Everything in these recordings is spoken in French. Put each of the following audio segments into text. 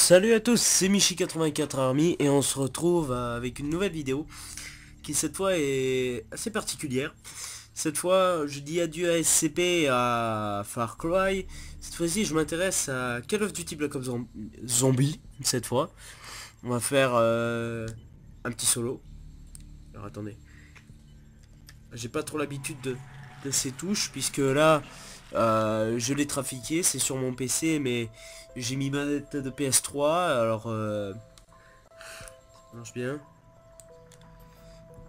Salut à tous, c'est Michi84 Army et on se retrouve avec une nouvelle vidéo qui cette fois est assez particulière. Cette fois je dis adieu à SCP et à Far Cry. Cette fois-ci je m'intéresse à Call of Duty Black Ops Zombie. Cette fois on va faire un petit solo. Alors attendez, j'ai pas trop l'habitude de ces touches puisque là je l'ai trafiqué, c'est sur mon PC mais j'ai mis manette de PS3 alors ça marche bien.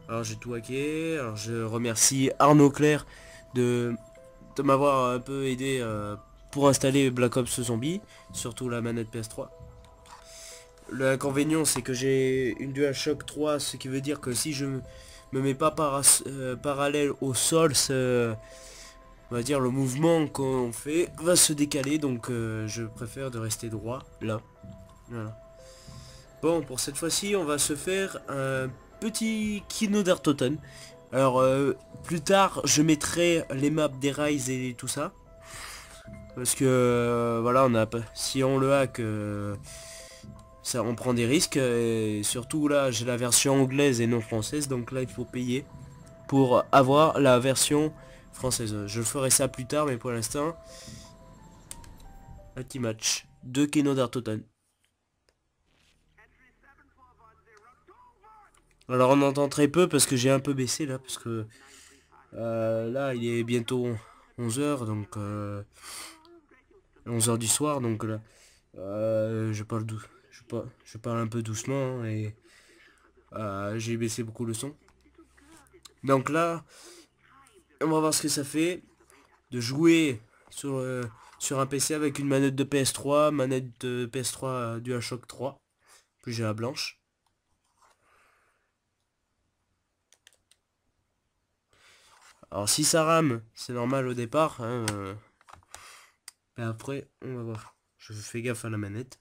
Alors j'ai tout hacké, alors je remercie Arnaud Claire de, de m'avoir un peu aidé pour installer Black Ops Zombie, surtout la manette PS3. L'inconvénient c'est que j'ai une DualShock 3, ce qui veut dire que si je me mets pas parallèle au sol, on va dire le mouvement qu'on fait va se décaler, donc je préfère de rester droit là. Voilà. Bon, pour cette fois-ci, on va se faire un petit Kino d'Artoten. Alors, plus tard, je mettrai les maps des Rise et tout ça. Parce que, voilà, si on le hack, ça, on prend des risques. Et surtout, là, j'ai la version anglaise et non française. Donc là, il faut payer pour avoir la version française. Je ferai ça plus tard, mais pour l'instant, un petit match de Kino d'Artoten. Alors on entend très peu parce que j'ai un peu baissé là, parce que là il est bientôt 11 h, donc 11 h du soir, donc là je parle un peu doucement, hein, et j'ai baissé beaucoup le son. Donc là on va voir ce que ça fait de jouer sur un PC avec une manette de PS3, manette de PS3 DualShock 3, puis j'ai la blanche. Alors si ça rame, c'est normal au départ, hein, et après on va voir. Je fais gaffe à la manette.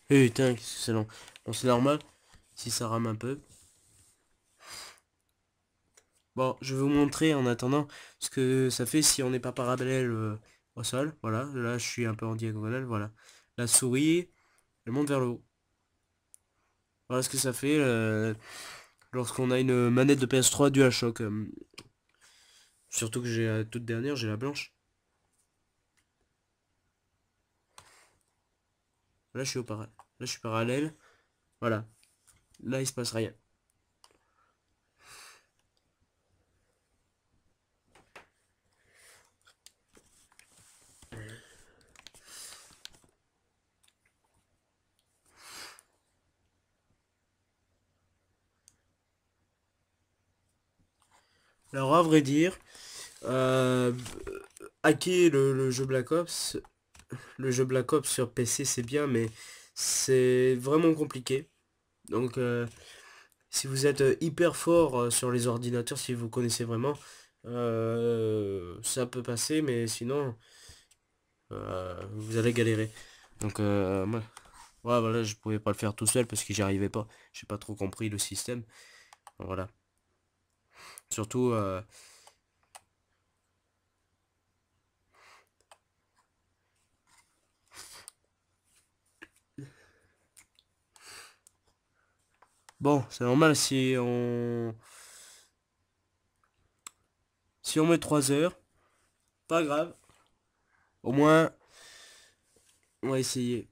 Putain, qu'est-ce que c'est long. Bon, c'est normal, si ça rame un peu. Bon, je vais vous montrer en attendant ce que ça fait si on n'est pas parallèle au sol. Voilà, là je suis un peu en diagonale, voilà. La souris, elle monte vers le haut. Voilà ce que ça fait lorsqu'on a une manette de PS3 DualShock. Surtout que j'ai la toute dernière, j'ai la blanche. Là je suis là je suis parallèle. Voilà. Là il se passe rien. Alors à vrai dire, euh, hacker le jeu Black Ops, le jeu Black Ops sur PC c'est bien, mais c'est vraiment compliqué. Donc si vous êtes hyper fort sur les ordinateurs, si vous connaissez vraiment, ça peut passer, mais sinon vous allez galérer. Donc ouais, voilà, je pouvais pas le faire tout seul parce que j'y arrivais pas. J'ai pas trop compris le système. Voilà. Surtout bon, c'est normal si Si on met 3 heures, pas grave. Au moins, on va essayer.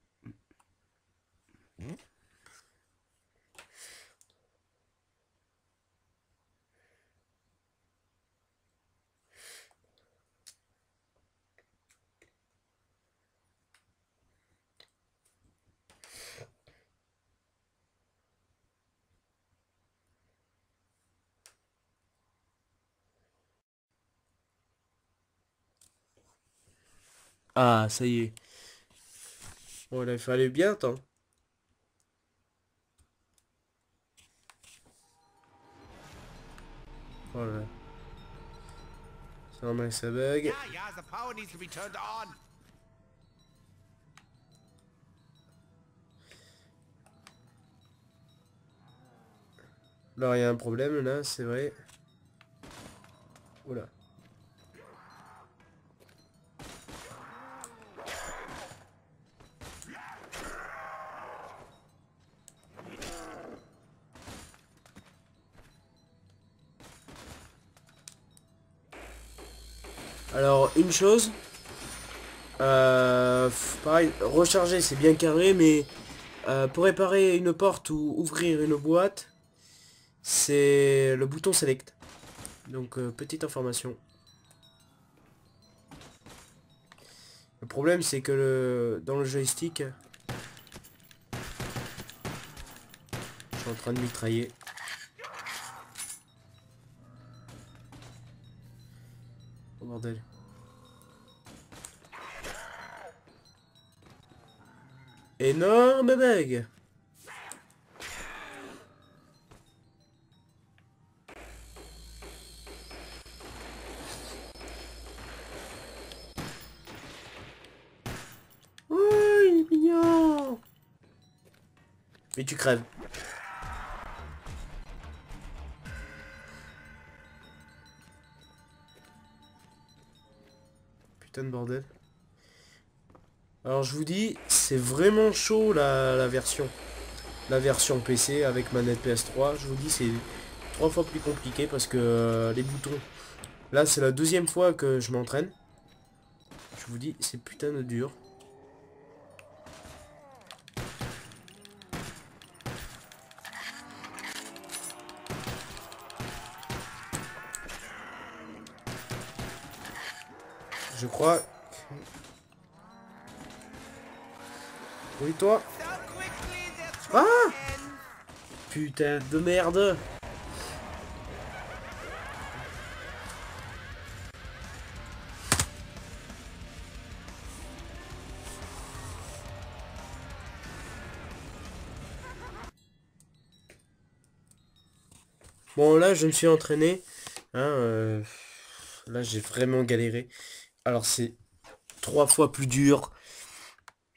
Ah, ça y est. Voilà, il fallait bien attendre. Voilà. C'est normal que ça bug. Yeah, yeah, the power needs to be turned on. Là, il y a un problème, là, c'est vrai. Oula. Alors, une chose. Pareil, recharger, c'est bien carré, mais pour réparer une porte ou ouvrir une boîte, c'est le bouton select. Donc, petite information. Le problème, c'est que dans le joystick, je suis en train de mitrailler. Oh bordel. Énorme bug. Oh, il est mignon. Mais tu crèves. Putain de bordel. Alors je vous dis, c'est vraiment chaud la version. La version PC avec manette PS3. Je vous dis, c'est 3 fois plus compliqué parce que les boutons. Là, c'est la deuxième fois que je m'entraîne. Je vous dis, c'est putain de dur. Je crois. Oui, toi. So quickly, the Ah! twins. Putain de merde. Bon, là, je me suis entraîné. Hein, là, j'ai vraiment galéré. Alors, c'est 3 fois plus dur.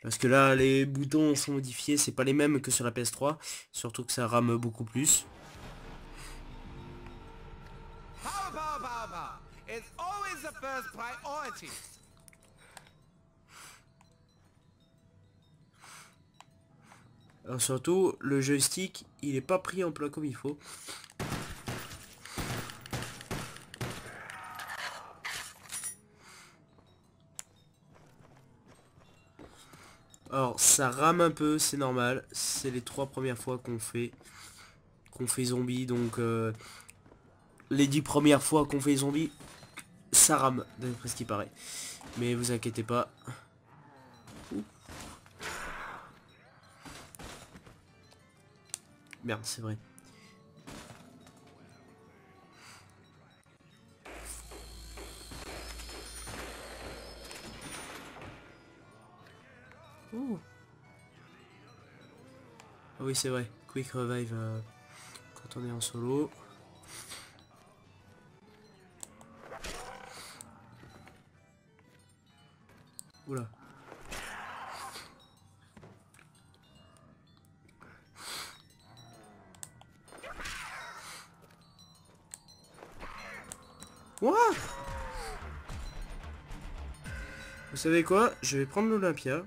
Parce que là, les boutons sont modifiés. C'est pas les mêmes que sur la PS3. Surtout que ça rame beaucoup plus. Power, power, power, power. It's always the first priority. Alors, surtout, le joystick, il est pas pris en plein comme il faut. Alors, ça rame un peu, c'est normal. C'est les 3 premières fois qu'on fait zombie. Donc, les 10 premières fois qu'on fait zombie, ça rame, d'après ce qui paraît. Mais vous inquiétez pas. Merde, c'est vrai. Oh. Ah oui, c'est vrai. Quick revive quand on est en solo. Oula. What? Vous savez quoi? Je vais prendre l'Olympia.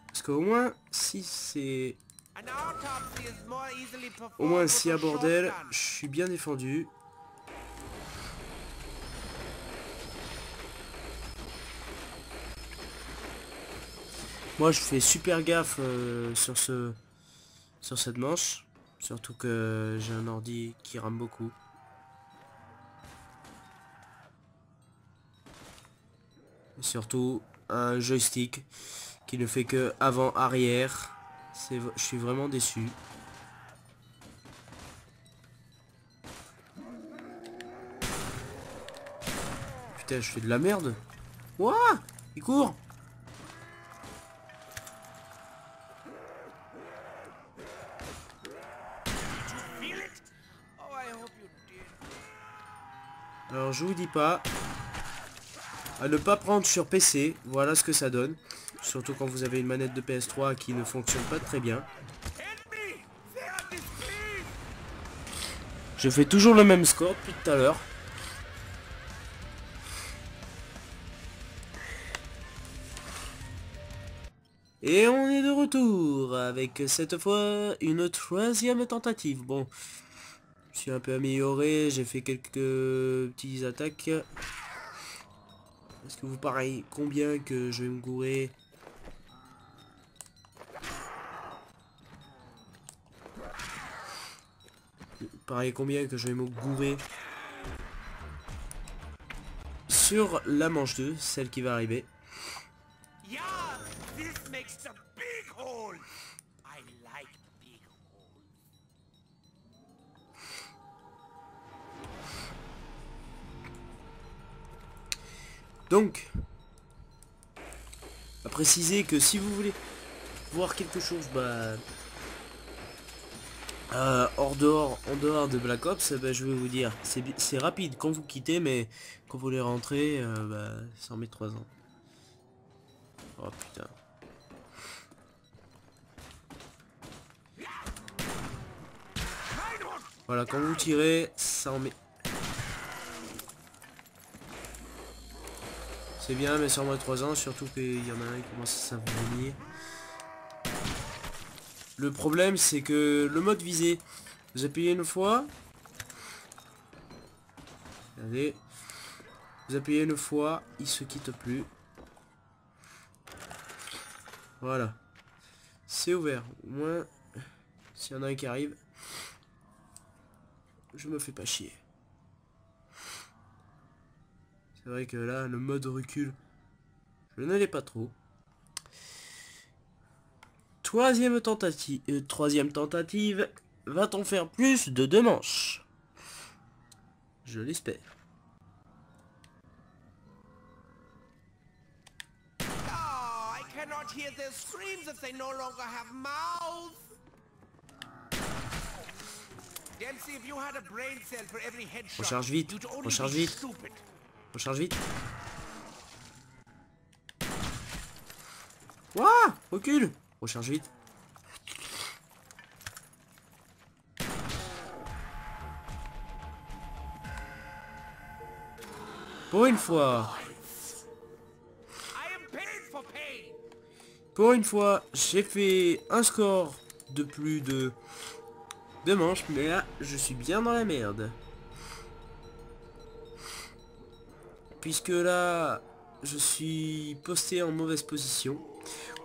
Parce qu'au moins, si c'est... An autopsy is more easily performed Au moins, with si a à bordel, shotgun. je suis bien défendu. Moi je fais super gaffe sur cette manche. Surtout que j'ai un ordi qui rame beaucoup. Et surtout un joystick qui ne fait que avant-arrière. Je suis vraiment déçu. Putain, je fais de la merde. Ouah, il court. Alors je vous dis pas à ne pas prendre sur PC, voilà ce que ça donne. Surtout quand vous avez une manette de PS3 qui ne fonctionne pas très bien. Je fais toujours le même score depuis tout à l'heure. Et on est de retour avec cette fois une 3e tentative. Bon, je suis un peu amélioré, j'ai fait quelques petites attaques. Est-ce que vous parlez combien que je vais me gourer? Pareil, combien que je vais me gourer sur la manche 2, celle qui va arriver. Yeah, this makes the big hole. I like big holes. Donc, à préciser que si vous voulez voir quelque chose, bah, en dehors de Black Ops, bah, je vais vous dire, c'est rapide quand vous quittez, mais quand vous voulez rentrer, bah, ça en met 3 ans. Oh putain. Voilà, quand vous tirez, ça en met... C'est bien, mais ça en met 3 ans, surtout qu'il y en a un qui commence à s'avenir. Le problème, c'est que le mode visé, vous appuyez une fois. Allez. Vous appuyez une fois, il se quitte plus. Voilà. C'est ouvert. Au moins, s'il y en a un qui arrive, je me fais pas chier. C'est vrai que là, le mode recul, je ne l'ai pas trop. Troisième tentative, va-t-on faire plus de 2 manches? Je l'espère. Oh, I cannot hear their screams if they no longer have mouths. Dempsey, if you had a brain cell for every headshot, Recharge vite, you'd only recharge be vite. stupid. Recharge vite. Ouah, recule. Recharge vite. Pour une fois. I am paid for pain. Pour une fois, j'ai fait un score de plus de 2 manches, mais là, je suis bien dans la merde. Puisque là, je suis posté en mauvaise position.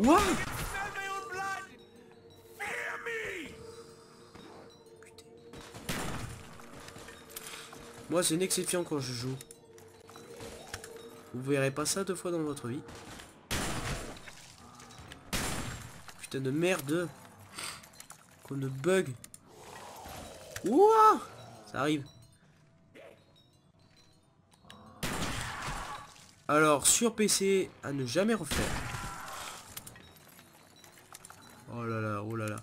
Ouah! Smell my own blood. Fear me. Moi, c'est une exception quand je joue. Vous verrez pas ça 2 fois dans votre vie. Putain de merde. Qu'on ne bug. Ouah! Ça arrive. Alors, sur PC, à ne jamais refaire. Oh là là, oh là là.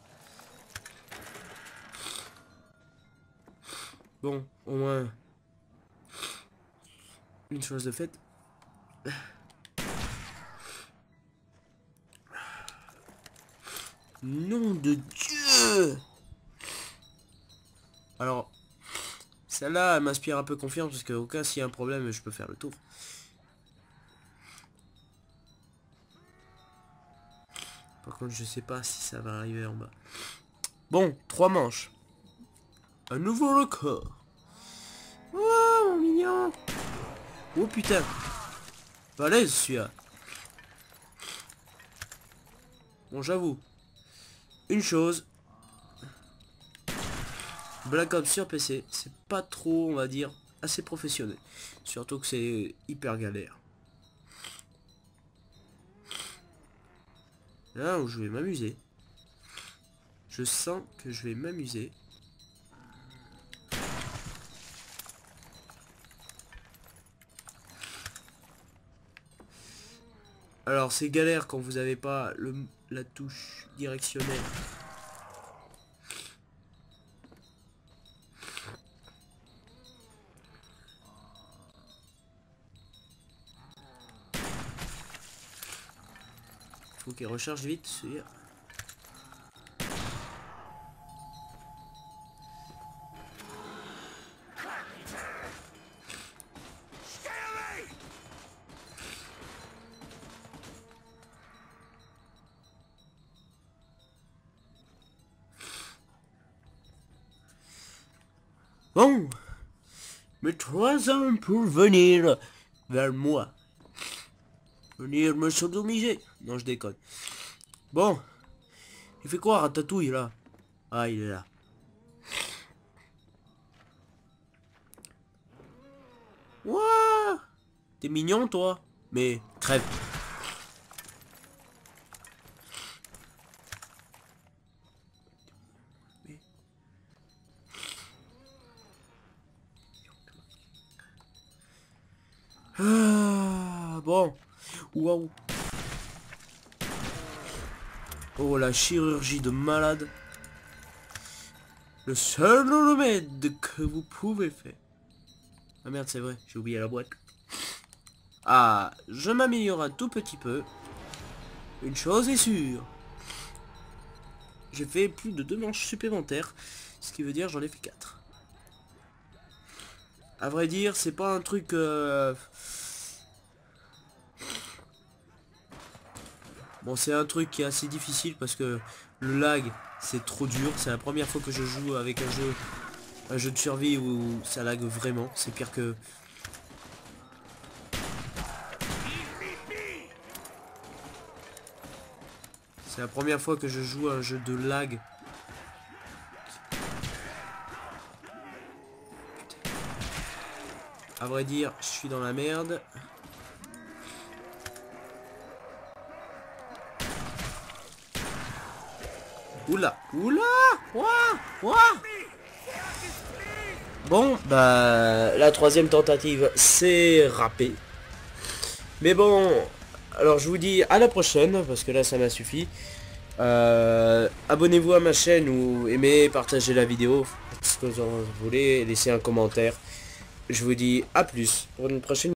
Bon, au moins, une chose de faite. Nom de Dieu! Alors, celle-là, elle m'inspire un peu confiance, parce qu'au cas s'il y a un problème, je peux faire le tour. Par contre, je sais pas si ça va arriver en bas. Bon, 3 manches. Un nouveau record. Oh, mon mignon. Oh, putain. Balèze, celui-là. Bon, j'avoue. Une chose. Black Ops sur PC, c'est pas trop, on va dire, assez professionnel. Surtout que c'est hyper galère. Là où je vais m'amuser. Je sens que je vais m'amuser. Alors c'est galère quand vous n'avez pas la touche directionnelle. Faut qu'il recharge vite, celui-là. Bon, mais 3 hommes pour venir vers moi. Venir me sodomiser. Non, je déconne. Bon, il fait quoi Ratatouille là? Ah, il est là. Ouah, t'es mignon toi. Mais crève. Ah, bon. Waouh. Oh, la chirurgie de malade. Le seul remède que vous pouvez faire. Ah merde, c'est vrai, j'ai oublié la boîte. Ah, je m'améliore un tout petit peu. Une chose est sûre. J'ai fait plus de 2 manches supplémentaires. Ce qui veut dire j'en ai fait 4. À vrai dire, c'est pas un truc... Bon, c'est un truc qui est assez difficile parce que le lag, c'est trop dur. C'est la première fois que je joue avec un jeu de survie où ça lag vraiment. C'est pire que... C'est la première fois que je joue à un jeu de lag. À vrai dire, je suis dans la merde. Oula, oula, ouah, ouah. Bon, bah, la 3e tentative, c'est râpé. Mais bon, alors je vous dis à la prochaine, parce que là, ça m'a suffi. Abonnez-vous à ma chaîne ou aimez, partagez la vidéo, faites ce que vous en voulez, laissez un commentaire. Je vous dis à plus pour une prochaine.